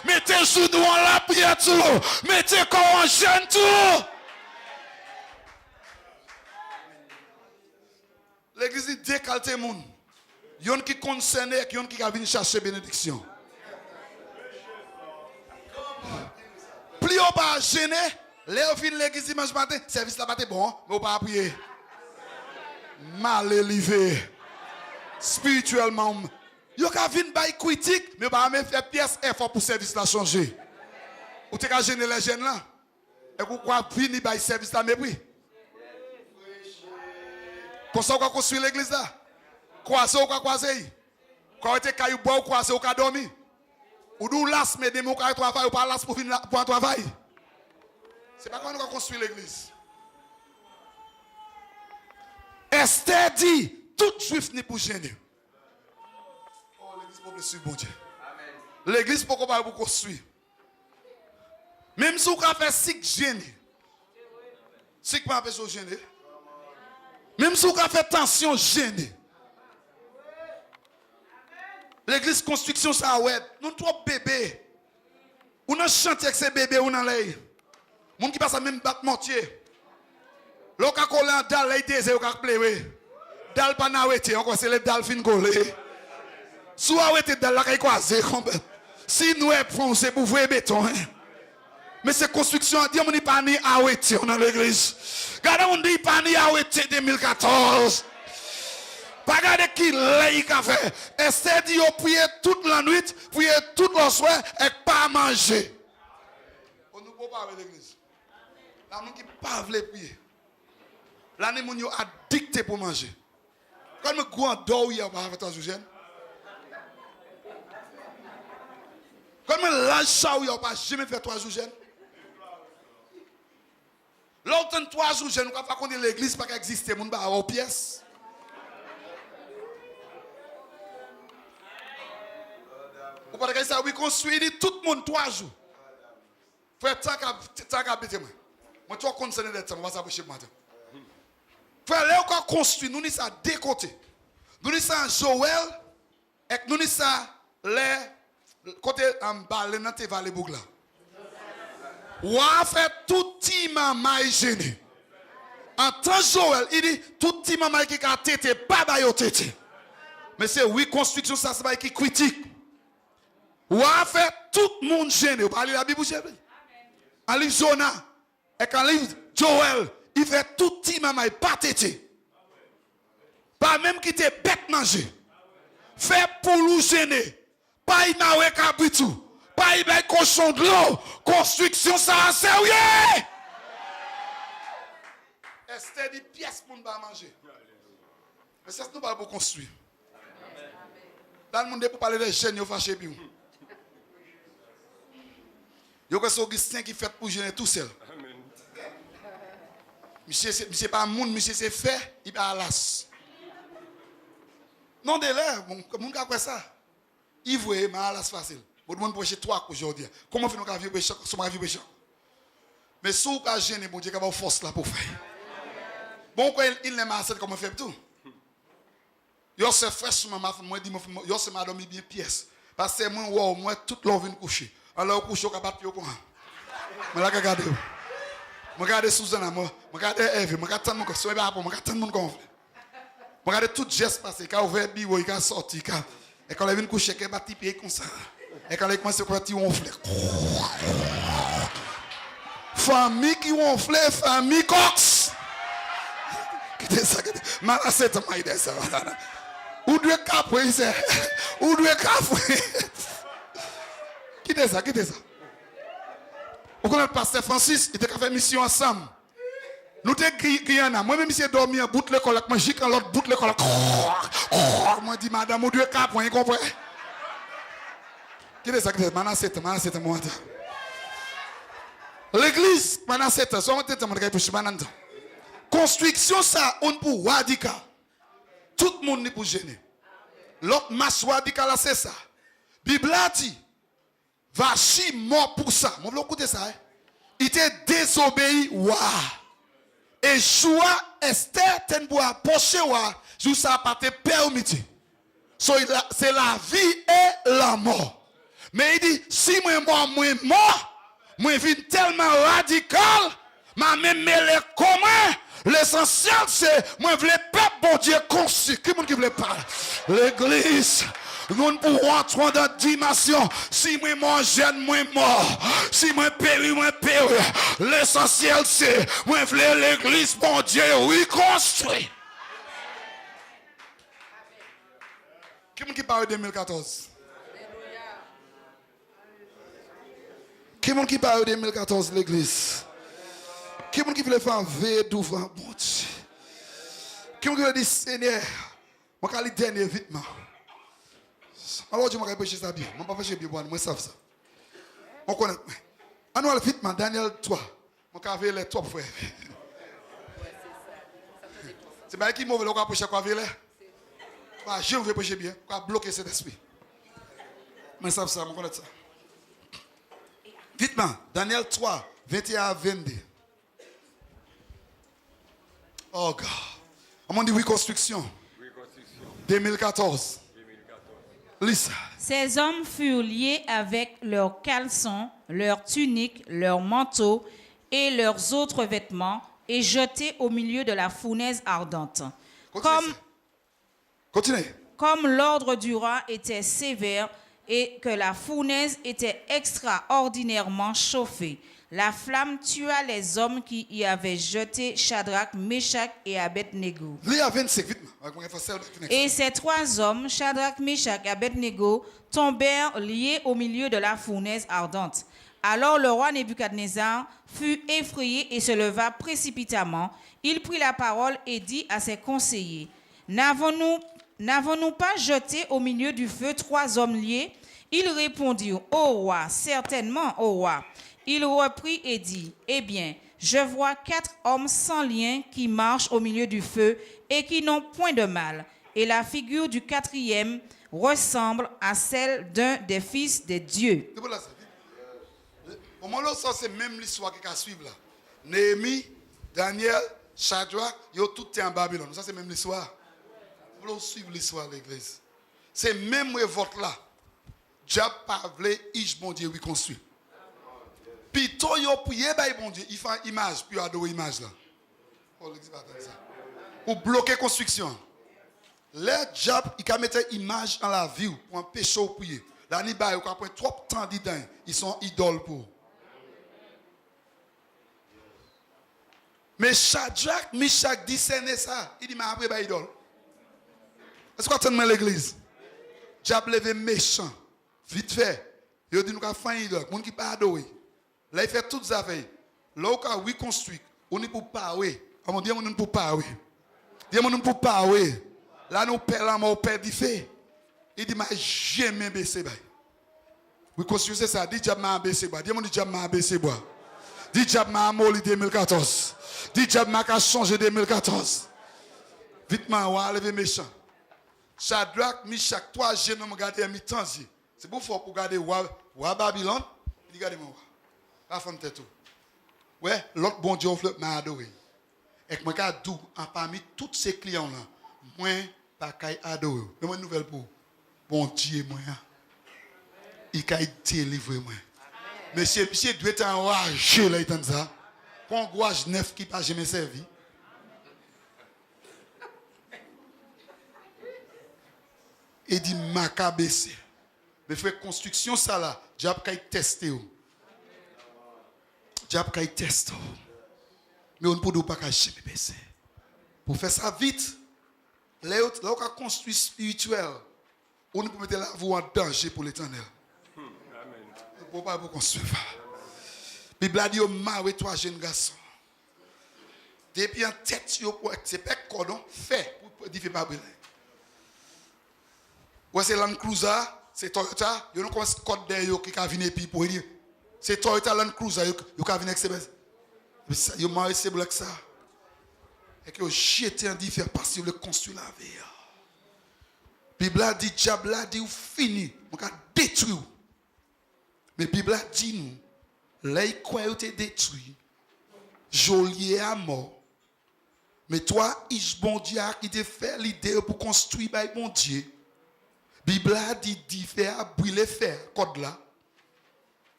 Mettez le genou en la prière tout. Mettez le corps en jeûne tout. L'église dit décalte le monde. Il y a qui concerné et il y a qui vient chercher bénédiction. Plus on pas gêné, là on finit l'église dimanche matin, service là pas bon, mais on pas prier. Mal élevé. Spirituellement. Yo ka vinn bay critique, mais pas même faire pièce effort pour service là changer. Ou te ka gêner les jeunes là. Et vous quoi vinn bay service là mépris. Comme ça on va construire l'église là. Croiser ou quoi croiser. Quand on te caillou bois ou croiser ou ka dormir. Ou nous las mais des mots ka travail ou pas las pour venir pour un travail. C'est pas comment on va construire l'église. Esther dit tout juif n'est pour gêner. Oh, l'église pour suivre bon Dieu. L'église pour qu'on va pour construire. Même si on a fait si gêner. Si on a fait gêner. Même si on a fait tension gêner. L'église construction ça ouais, nous trois bébés. On a chanté avec ces bébés on en l'air. Moun qui passe à même battre mortier. L'on a collé en dalle les désir on a pleurer. Dalle pas n'arrêter encore c'est les dalles fin collé. Soit arrêter dalle la kay croiser si nous est c'est pour vrai béton hein. Mais c'est construction dit on n'est pas ni arrêter dans l'église. Regardez on dit pas ni arrêter 2014. Pas regarder qui l'a fait. Esther dit on prier toute la nuit, prier toute la soirée et pas manger. On nous peut pas avec l'église. Là nous qui pas veut prier. Là nous sommes addictés pour manger. Quand nous go en dehors hier pas avec 3 jours jeune. Quand nous lâche ça hier pas jamais fait 3 jours jeune. L'autre 3 jours jeune, nous pas connaître l'église pas exister, moun ba avoir pièce. Ou pas que ça oui construire tout le monde 3 jours. Frère tant qu'à bêter moi. Moi tu concerné d'être on va s'approcher matin. Frère là on construit nous ni ça décoté. Nous ni ça Joël et nous ni ça les côté en bas les nantes vallée bougla. Ou a fait tout petit maman gêné. En tant Joël, il dit tout petit maman qui a tété pas bayo tété. Mais c'est oui construction ça c'est pas qui critique. Ou a fait tout le monde gêné. Vous parlez la Bible amen. En livre Jonah et quand livre Joël, il fait tout petit maman pas tété. Pas même qui te bête manger. Fait pour nous gêner. Pas il n'a pas cabitou. Pas il a cochon de l'eau. Construction ça sérieux. Esther dit pièce pour nous manger. Mais ça nous pas pour construire. Dans le monde pour parler des jeunes, ils fâché puis. Yo que c'est Augustin qui fait pour gêner tout seul. Monsieur pas monde, monsieur c'est fait, il pas las. Non de l'air, mon gars quoi ça. Il voit mais las facile. Bon monde prêcher 3 aujourd'hui. Comment faire nous vivre péché, son vie péché. Mais si vous pas gêner bon Dieu qui va force là pour faire. Bon quoi il n'est pas assez comment faire tout. Yo c'est fresh maman moi dit yo c'est madame bien pièce. Parce que moi toute l'on vient coucher. Alors coucher au capable yo comment. Mais là regardez. Je regarde Suzanne, je regarde Eve, je regarde tout le monde, je regarde tout le monde comme je regarde tout geste passé, quand ouvert le bureau, il a sorti, et quand il vient coucher, il va tiper comme ça. Et quand il commence à partir, on ronfle. Famille qui ronfle, famille cox. Qu'est-ce que ça? Malassette, m'a dit ça. Ou deux capres, c'est. Ou deux capres. Qu'est-ce que ça? Vous connaissez le pasteur Francis, il a fait mission ensemble. Nous te Guyana, moi-même, je dormi en bout de l'école, moi, j'ai quand l'autre bout de l'école. Moi, je dis, madame, ou deux capres, vous comprenez? Qu'est-ce que ça? Malassette, moi. L'église, Malassette, soit on tête, mon gars, pour construction, ça, on pour radical. Tout le monde n'est pour gêner. L'autre masse radical, c'est ça. Bible a dit, Vachi mort pour ça. Moi, vous écoutez ça. Hein? Il était désobéi. Waouh. Et Joua, Esther, ten pour approcher, jou ça pas te permis. C'est la vie et la mort. Mais il dit, si moi mort, moi je vis tellement radical, ma même mêlée commun. L'essentiel, c'est, moi, je veux le peuple, bon Dieu, conçu. Qui est-ce qui veut parler? L'église, nous ne pouvons entrer dans la dimension. Si moi, mon jeune, moi, mort. Si moi, péri, moi, péri. L'essentiel, c'est, moi, je veux l'église, bon Dieu, oui, construit. Qui est-ce qui parle de 2014? Qui est-ce qui parle de 2014, l'église? Qui est-ce qui veut faire un veille devant mon Dieu? Qui est-ce qui veut dire, Seigneur, je vais aller dernier vitement. Alors, je vais prêcher ça bien. Je ne vais pas prêcher bien, moi, je sais ça. Je connais. Annuel vitement, Daniel 3. Je vais aller les 3 frères. C'est pas qui mauvais, je vais prêcher quoi avec les. Je vais prêcher bien. Je vais bloquer cet esprit. Je sais ça, je connais ça. Vitement, Daniel 3, 21 à 22. Oh God. On dit reconstruction. 2014. Lisa. Ces hommes furent liés avec leurs caleçons, leurs tuniques, leurs manteaux et leurs autres vêtements et jetés au milieu de la fournaise ardente. Continuez. Comme l'ordre du roi était sévère et que la fournaise était extraordinairement chauffée, la flamme tua les hommes qui y avaient jeté Shadrach, Meshach et Abednego. Et ces 3 hommes, Shadrach, Meshach et Abednego, tombèrent liés au milieu de la fournaise ardente. Alors le roi Nebuchadnezzar fut effrayé et se leva précipitamment. Il prit la parole et dit à ses conseillers, N'avons-nous pas jeté au milieu du feu 3 hommes liés? Ils répondirent, Ô roi, certainement, ô roi. Il reprit et dit, eh bien, je vois 4 hommes sans lien qui marchent au milieu du feu et qui n'ont point de mal. Et la figure du 4e ressemble à celle d'un des fils de Dieu. Au moment où c'est même l'histoire qui va suivre là. Néhémie, Daniel, Shadrach, ils ont tout en Babylone. Ça c'est même l'histoire. Vous voulez suivre l'histoire de l'église. C'est même révolte là. Dieu parle, il bon Dieu reconstruit. Puis toi, vous priez, bon Dieu, il fait une image, puis adorer l'image là. Pour bloquer la construction. Le diable, il a mis une image dans la vie pour empêcher de prier. Là, il a pris trop de temps dedans. Ils sont idoles pour. Mais Shadrach, Meshach discerne ça. Il dit, mais après, il idole. Est-ce que vous avez l'église? Diable levé méchant. Vite fait. Il dit, nous avons fait une idole. Les gens qui ne pas adorer. Là, il fait toutes les affaires. Là, on a reconstruit. On est pour parler. On dit, on est pour parler. Dis, on est pour parler. Là, nous perdons la mort, perd du fait. Il dit, mais jamais baissé. Reconstruire, c'est ça. Dis, diable m'a baissé. Dis, on dit, diable m'a baissé. Dis, diable m'a molli 2014. Dis, diable m'a changé 2014. Vite, on va lever méchant. Shadrach, Meshach, 3 jeunes hommes gardés à mi-temps. C'est pour faire pour garder Roi Babylone. Il dit, regardez-moi. La femme tête tout. Ouais, l'autre bon Dieu m'a adoré. Et que moi, parmi tous ces clients-là, moi, pas qu'à adorer. Mais moi, une nouvelle pour bon Dieu, moi. Il a délivrer moi. Monsieur doit être enragé là, il ça. Qu'on gouage neuf qui pas jamais servi. Et dit macabessé. Mais frère, construction ça là, diable kay tester. Diable kay tester. Mais on ne peut pas jamais baisser. Pour faire ça vite, là on a construit spirituel, on ne peut mettre la vie en danger pour l'éternel. On ne peut pas construire. La Bible a dit, marre toi jeune garçon. Depuis en tête, c'est pas cordon, fait pour dire pas brûler. Ouais, c'est Land Cruiser, c'est Toyota, il y a un code derrière qui a venir pour dire. C'est Toyota Land Cruiser, il a venir avec ces il m'a essayé de ça. Et que jeté en dit faire passer le construire la vie. La Bible a dit, diable a dit, ou fini, on va détruire. Mais la Bible a dit, nous, là, il croit que tu es détruit, joli à mort. Mais toi, il bon Dieu qui te fait l'idée pour construire par bon Dieu. La Bible a dit, faire brûler fer, code là.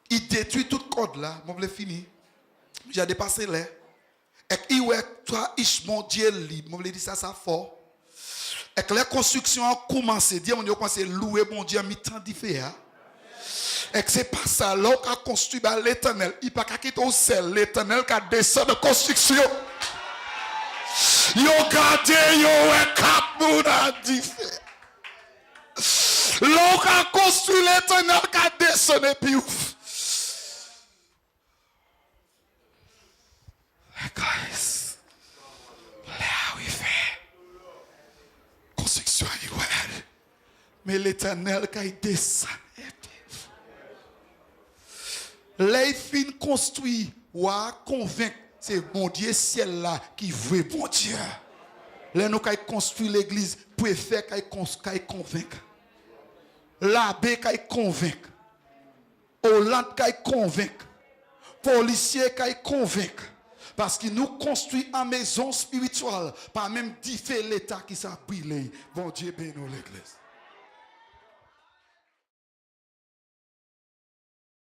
Il détruit tout code là, je vais finir. J'ai dépassé là. Et il ouais toi, mon Dieu libre. Je vais dire ça fort. Et que la construction a commencé. Dieu, on a commencé à louer mon Dieu, mi-temps différent. Et que c'est pas ça, là, qu'on a construit par l'éternel. Il n'y a pas qu'à quitter au ciel, l'éternel qui a descendu de construction. Yo gardé, yo est cap, moun a différent. Là, on a construit l'éternel qui a descendu, puis ouf. Guys, là où il fait construction iguale, mais l'éternel quand il descend, là il finit construit, ou à convaincre, c'est bon Dieu ciel là qui veut bon Dieu. Là nous quand il construit l'église, préfet quand il convainc, l'abbé quand il convainc, Hollande quand il convainc, policier quand il convainc. Parce qu'il nous construit en maison spirituelle, pas même différent l'état qui s'est brûlé. Bon Dieu bénisse l'église.